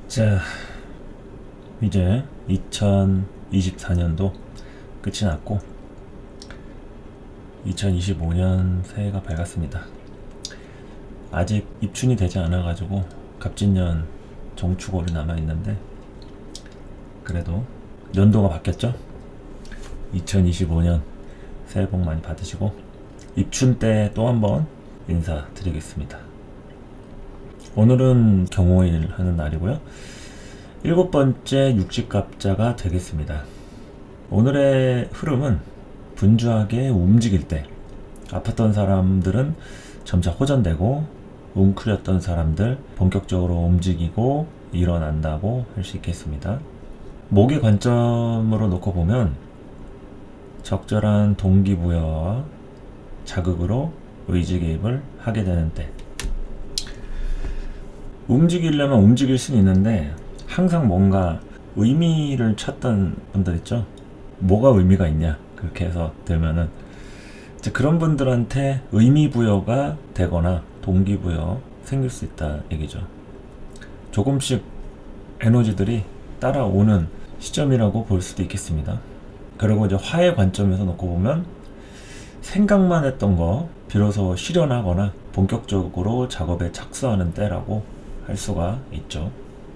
자, 이제 2024년도 끝이 났고 2025년 새해가 밝았습니다. 아직 입춘이 되지 않아 가지고 갑진년 정축월이 남아있는데, 그래도 연도가 바뀌었죠. 2025년 새해 복 많이 받으시고 입춘 때 또 한번 인사드리겠습니다. 오늘은 경호일 하는 날이고요. 7번째 육식갑자가 되겠습니다. 오늘의 흐름은 분주하게 움직일 때 아팠던 사람들은 점차 호전되고, 웅크렸던 사람들 본격적으로 움직이고 일어난다고 할 수 있겠습니다. 목의 관점으로 놓고 보면 적절한 동기부여와 자극으로 의지 개입을 하게 되는 때, 움직이려면 움직일 수는 있는데 항상 뭔가 의미를 찾던 분들 있죠. 뭐가 의미가 있냐, 그렇게 해서 되면은 이제 그런 분들한테 의미부여가 되거나 동기부여 생길 수 있다 얘기죠. 조금씩 에너지들이 따라오는 시점이라고 볼 수도 있겠습니다. 그리고 이제 화의 관점에서 놓고 보면 생각만 했던 거 비로소 실현하거나 본격적으로 작업에 착수하는 때라고 할 수가 있죠.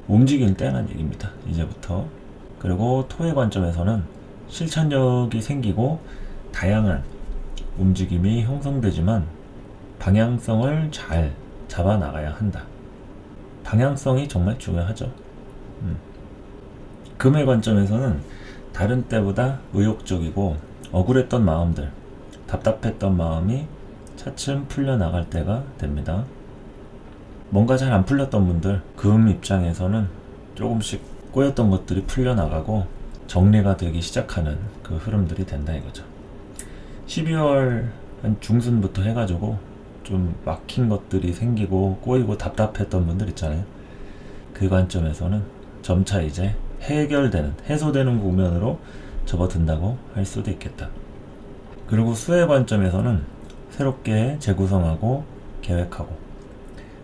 움직일 때라는 얘기입니다, 이제부터. 그리고 토의 관점에서는 실천력이 생기고 다양한 움직임이 형성되지만 방향성을 잘 잡아 나가야 한다. 방향성이 정말 중요하죠. 금의 관점에서는 다른 때보다 의욕적이고 억울했던 마음들, 답답했던 마음이 차츰 풀려나갈 때가 됩니다. 뭔가 잘 안 풀렸던 분들, 금 입장에서는 조금씩 꼬였던 것들이 풀려나가고 정리가 되기 시작하는 그 흐름들이 된다 이거죠. 12월 한 중순부터 해가지고 좀 막힌 것들이 생기고 꼬이고 답답했던 분들 있잖아요. 그 관점에서는 점차 이제 해결되는, 해소되는 국면으로 접어든다고 할 수도 있겠다. 그리고 수의 관점에서는 새롭게 재구성하고 계획하고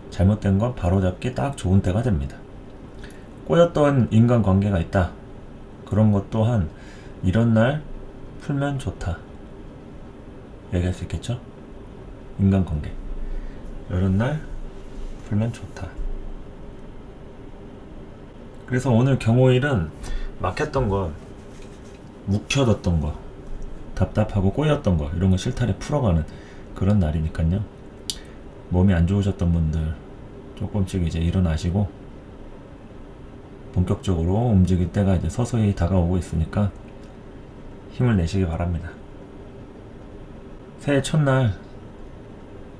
잘못된 건 바로잡기 딱 좋은 때가 됩니다. 꼬였던 인간관계가 있다, 그런 것 또한 이런 날 풀면 좋다 얘기할 수 있겠죠. 인간관계 이런 날 풀면 좋다. 그래서 오늘 경호일은 막혔던 거, 묵혀뒀던 거, 답답하고 꼬였던 거, 이런 거 실타래 풀어가는 그런 날이니까요. 몸이 안 좋으셨던 분들 조금씩 이제 일어나시고 본격적으로 움직일 때가 이제 서서히 다가오고 있으니까 힘을 내시기 바랍니다. 새해 첫날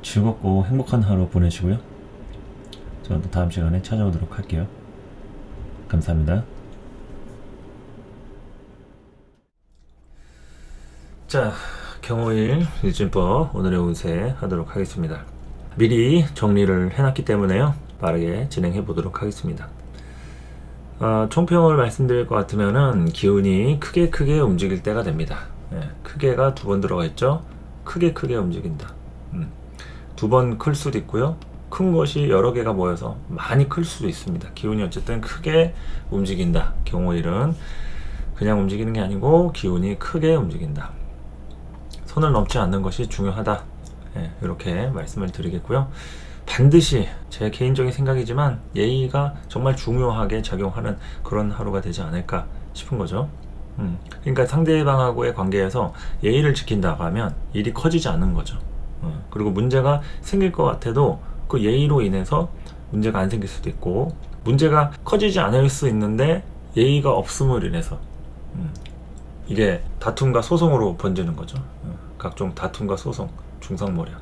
즐겁고 행복한 하루 보내시고요. 저는 또 다음 시간에 찾아오도록 할게요. 감사합니다. 자, 경호일 일진법 오늘의 운세 하도록 하겠습니다. 미리 정리를 해놨기 때문에요, 빠르게 진행해 보도록 하겠습니다. 총평을 말씀드릴 것 같으면은 기운이 크게 움직일 때가 됩니다. 크게가 2번 들어가 있죠. 크게 움직인다. 2번 클 수도 있고요, 큰 것이 여러 개가 모여서 많이 클 수도 있습니다. 기운이 어쨌든 크게 움직인다. 경호일은 그냥 움직이는 게 아니고 기운이 크게 움직인다. 선을 넘지 않는 것이 중요하다. 이렇게 말씀을 드리겠고요. 반드시 제 개인적인 생각이지만 예의가 정말 중요하게 작용하는 그런 하루가 되지 않을까 싶은 거죠. 그러니까 상대방하고의 관계에서 예의를 지킨다고 하면 일이 커지지 않는 거죠. 그리고 문제가 생길 것 같아도 그 예의로 인해서 문제가 안 생길 수도 있고, 문제가 커지지 않을 수 있는데 예의가 없음을 인해서 이게 다툼과 소송으로 번지는 거죠. 각종 다툼과 소송, 중상모략.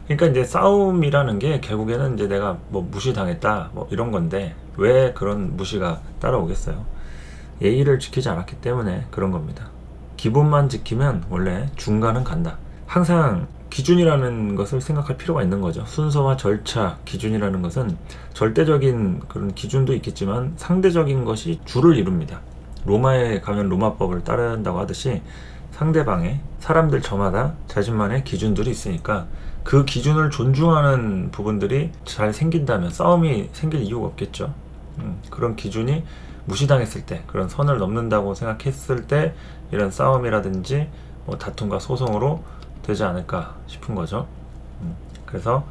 그러니까 이제 싸움이라는 게 결국에는 이제 내가 뭐 무시당했다 뭐 이런 건데, 왜 그런 무시가 따라오겠어요? 예의를 지키지 않았기 때문에 그런 겁니다. 기본만 지키면 원래 중간은 간다. 항상 기준이라는 것을 생각할 필요가 있는 거죠. 순서와 절차, 기준이라는 것은 절대적인 그런 기준도 있겠지만 상대적인 것이 주를 이룹니다. 로마에 가면 로마법을 따른다고 하듯이 상대방의, 사람들 저마다 자신만의 기준들이 있으니까 그 기준을 존중하는 부분들이 잘 생긴다면 싸움이 생길 이유가 없겠죠. 그런 기준이 무시당했을 때, 그런 선을 넘는다고 생각했을 때 이런 싸움이라든지 뭐 다툼과 소송으로 되지 않을까 싶은 거죠. 그래서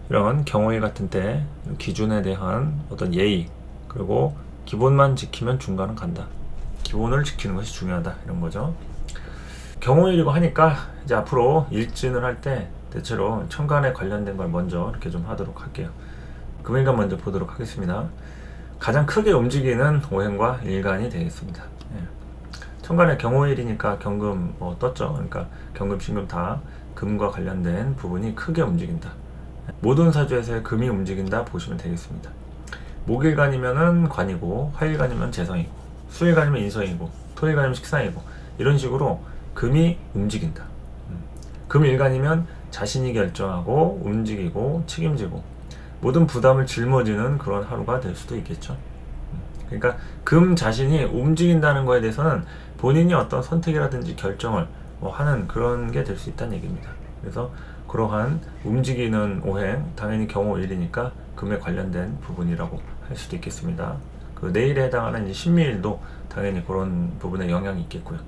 이런 경호일 같은 때 기준에 대한 어떤 예의, 그리고 기본만 지키면 중간은 간다. 기본을 지키는 것이 중요하다, 이런 거죠. 경호일이고 하니까 이제 앞으로 일진을 할 때 대체로 천간에 관련된 걸 먼저 이렇게 좀 하도록 할게요. 금일간 먼저 보도록 하겠습니다. 가장 크게 움직이는 오행과 일간이 되겠습니다. 천간에 경호일이니까 경금 뭐 떴죠. 그러니까 경금, 신금 다 금과 관련된 부분이 크게 움직인다. 모든 사주에서의 금이 움직인다 보시면 되겠습니다. 목일간이면은 관이고, 화일간이면 재성이고, 수일간이면 인성이고, 토일간이면 식상이고, 이런 식으로 금이 움직인다. 금일간이면 자신이 결정하고 움직이고 책임지고 모든 부담을 짊어지는 그런 하루가 될 수도 있겠죠. 그러니까 금 자신이 움직인다는 거에 대해서는 본인이 어떤 선택이라든지 결정을 하는 그런 게 될 수 있다는 얘기입니다. 그래서 그러한 움직이는 오행, 당연히 경호일이니까 금에 관련된 부분이라고 할 수도 있겠습니다. 그 내일에 해당하는 이제 신미일도 당연히 그런 부분에 영향이 있겠고요.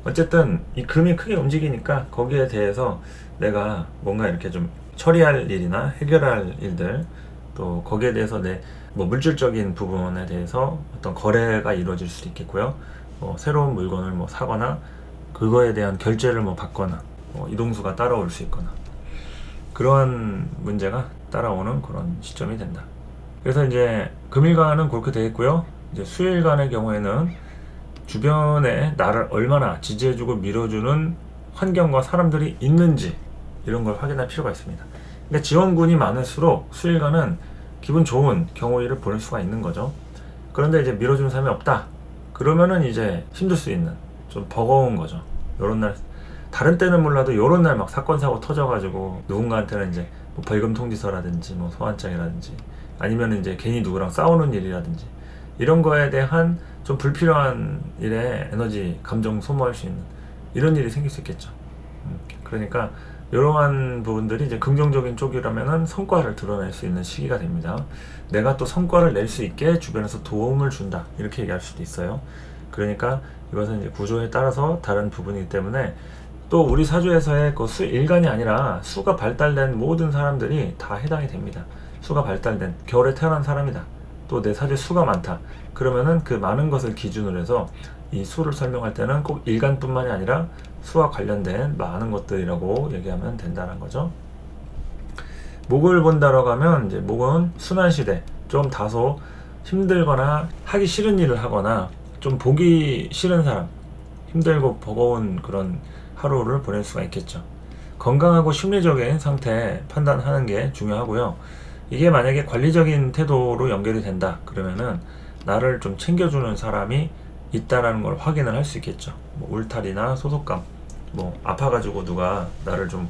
어쨌든 이 금이 크게 움직이니까 거기에 대해서 내가 뭔가 이렇게 좀 처리할 일이나 해결할 일들, 또 거기에 대해서 내 뭐 물질적인 부분에 대해서 어떤 거래가 이루어질 수도 있겠고요. 새로운 물건을 뭐 사거나 그거에 대한 결제를 뭐 받거나 이동수가 따라올 수 있거나 그러한 문제가 따라오는 그런 시점이 된다. 그래서 이제 금일간은 그렇게 되겠고요. 이제 수일간의 경우에는 주변에 나를 얼마나 지지해주고 밀어주는 환경과 사람들이 있는지 이런 걸 확인할 필요가 있습니다. 그러니까 지원군이 많을수록 수일간은 기분 좋은 경호일을 보낼 수가 있는 거죠. 그런데 이제 밀어주는 사람이 없다. 그러면은 이제 힘들 수 있는, 좀 버거운 거죠. 요런 날, 다른 때는 몰라도 요런 날 막 사건 사고 터져가지고 누군가한테는 이제 뭐 벌금 통지서라든지 뭐 소환장이라든지 아니면 이제 괜히 누구랑 싸우는 일이라든지 이런 거에 대한 좀 불필요한 일에 에너지, 감정 소모할 수 있는 이런 일이 생길 수 있겠죠. 그러니까 이러한 부분들이 이제 긍정적인 쪽이라면은 성과를 드러낼 수 있는 시기가 됩니다. 내가 또 성과를 낼 수 있게 주변에서 도움을 준다, 이렇게 얘기할 수도 있어요. 그러니까 이것은 이제 구조에 따라서 다른 부분이기 때문에 또 우리 사주에서의 그 수일간이 아니라 수가 발달된 모든 사람들이 다 해당이 됩니다. 수가 발달된 겨울에 태어난 사람이다. 또 내 사주에 수가 많다. 그러면은 그 많은 것을 기준으로 해서 이 수를 설명할 때는 꼭 일간뿐만이 아니라 수와 관련된 많은 것들이라고 얘기하면 된다는 거죠. 목을 본다라고 하면 이제 목은 순환시대, 좀 다소 힘들거나 하기 싫은 일을 하거나 좀 보기 싫은 사람, 힘들고 버거운 그런 하루를 보낼 수가 있겠죠. 건강하고 심리적인 상태 판단하는 게 중요하고요. 이게 만약에 관리적인 태도로 연결이 된다 그러면은 나를 좀 챙겨주는 사람이 있다라는 걸 확인을 할 수 있겠죠. 뭐 울타리나 소속감, 뭐 아파가지고 누가 나를 좀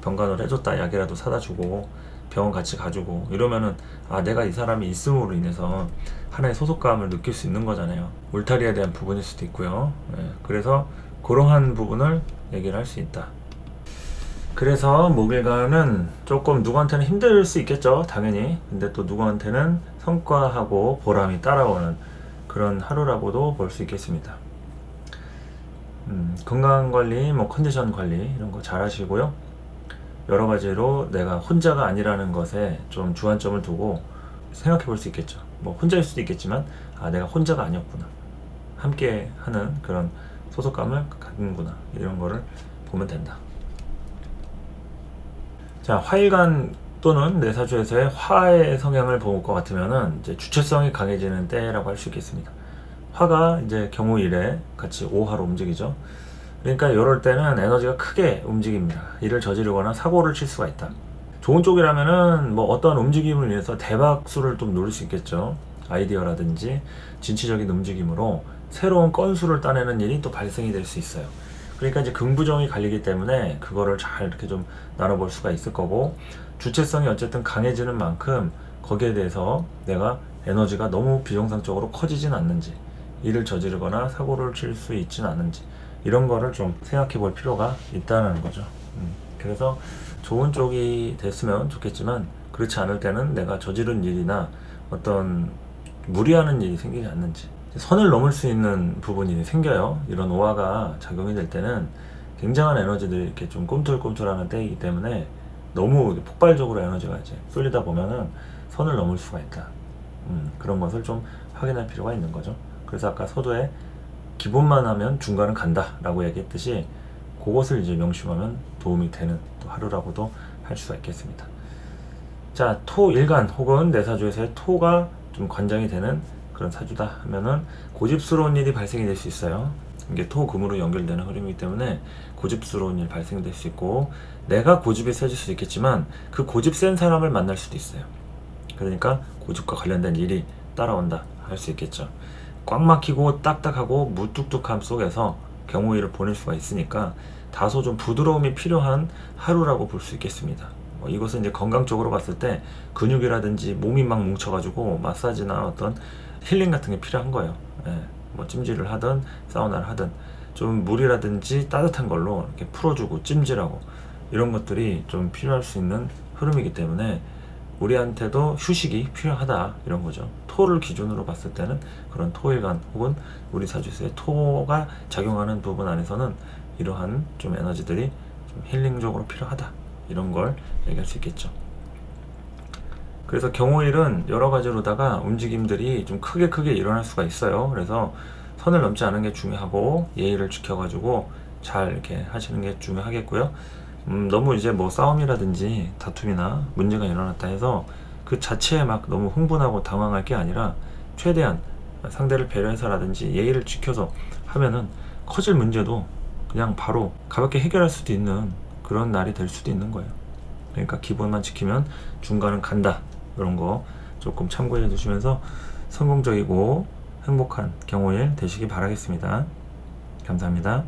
병간호를 해줬다, 약이라도 사다 주고 병원 같이 가주고 이러면은 아, 내가 이 사람이 있음으로 인해서 하나의 소속감을 느낄 수 있는 거잖아요. 울타리에 대한 부분일 수도 있고요. 그래서 그러한 부분을 얘기를 할 수 있다. 그래서 목일간은 조금 누구한테는 힘들 수 있겠죠, 당연히. 근데 또 누구한테는 성과하고 보람이 따라오는 그런 하루라고도 볼 수 있겠습니다. 건강관리, 뭐 컨디션 관리 이런 거 잘 하시고요. 여러 가지로 내가 혼자가 아니라는 것에 좀 주안점을 두고 생각해 볼 수 있겠죠. 뭐 혼자일 수도 있겠지만 아, 내가 혼자가 아니었구나, 함께 하는 그런 소속감을 갖는구나, 이런 거를 보면 된다. 자, 화일간 또는 내 사주에서의 화의 성향을 볼 것 같으면은 이제 주체성이 강해지는 때라고 할 수 있겠습니다. 화가 이제 경우일에 같이 5화로 움직이죠. 그러니까 이럴 때는 에너지가 크게 움직입니다. 일을 저지르거나 사고를 칠 수가 있다. 좋은 쪽이라면은 뭐 어떤 움직임을 위해서 대박수를 좀 노릴 수 있겠죠. 아이디어라든지 진취적인 움직임으로 새로운 건수를 따내는 일이 또 발생이 될 수 있어요. 그러니까 이제 긍부정이 갈리기 때문에 그거를 잘 이렇게 좀 나눠볼 수가 있을 거고, 주체성이 어쨌든 강해지는 만큼 거기에 대해서 내가 에너지가 너무 비정상적으로 커지진 않는지, 일을 저지르거나 사고를 칠 수 있진 않은지, 이런 거를 좀 생각해 볼 필요가 있다는 거죠. 그래서 좋은 쪽이 됐으면 좋겠지만 그렇지 않을 때는 내가 저지른 일이나 어떤 무리하는 일이 생기지 않는지, 선을 넘을 수 있는 부분이 생겨요. 이런 오화가 작용이 될 때는 굉장한 에너지들이 이렇게 좀 꿈틀꿈틀하는 때이기 때문에 너무 폭발적으로 에너지가 이제 쏠리다 보면은 선을 넘을 수가 있다. 그런 것을 좀 확인할 필요가 있는 거죠. 그래서 아까 서두에 기본만 하면 중간은 간다 라고 얘기했듯이 그것을 이제 명심하면 도움이 되는 또 하루라고도 할 수가 있겠습니다. 자, 토일간 혹은 내 사주에서의 토가 좀 관장이 되는 그런 사주다 하면은 고집스러운 일이 발생이 될 수 있어요. 이게 토금으로 연결되는 흐름이기 때문에 고집스러운 일 발생이 될 수 있고, 내가 고집이 세질 수도 있겠지만 그 고집 센 사람을 만날 수도 있어요. 그러니까 고집과 관련된 일이 따라온다 할 수 있겠죠. 꽉 막히고 딱딱하고 무뚝뚝함 속에서 경우일을 보낼 수가 있으니까 다소 좀 부드러움이 필요한 하루라고 볼 수 있겠습니다. 이것은 이제 건강적으로 봤을 때 근육이라든지 몸이 막 뭉쳐가지고 마사지나 어떤 힐링 같은 게 필요한 거예요. 예, 뭐 찜질을 하든 사우나를 하든 좀 물이라든지 따뜻한 걸로 이렇게 풀어주고 찜질하고 이런 것들이 좀 필요할 수 있는 흐름이기 때문에 우리한테도 휴식이 필요하다 이런 거죠. 토를 기준으로 봤을 때는 그런 토일간 혹은 우리 사주에서의 토가 작용하는 부분 안에서는 이러한 좀 에너지들이 좀 힐링적으로 필요하다 이런 걸 얘기할 수 있겠죠. 그래서 경우일은 여러 가지로다가 움직임들이 좀 크게 일어날 수가 있어요. 그래서 선을 넘지 않은 게 중요하고 예의를 지켜가지고 잘 이렇게 하시는 게 중요하겠고요. 너무 이제 뭐 싸움이라든지 다툼이나 문제가 일어났다 해서 그 자체에 막 너무 흥분하고 당황할 게 아니라 최대한 상대를 배려해서라든지 예의를 지켜서 하면은 커질 문제도 그냥 바로 가볍게 해결할 수도 있는 그런 날이 될 수도 있는 거예요. 그러니까 기본만 지키면 중간은 간다. 이런 거 조금 참고해 주시면서 성공적이고 행복한 경호일 되시기 바라겠습니다. 감사합니다.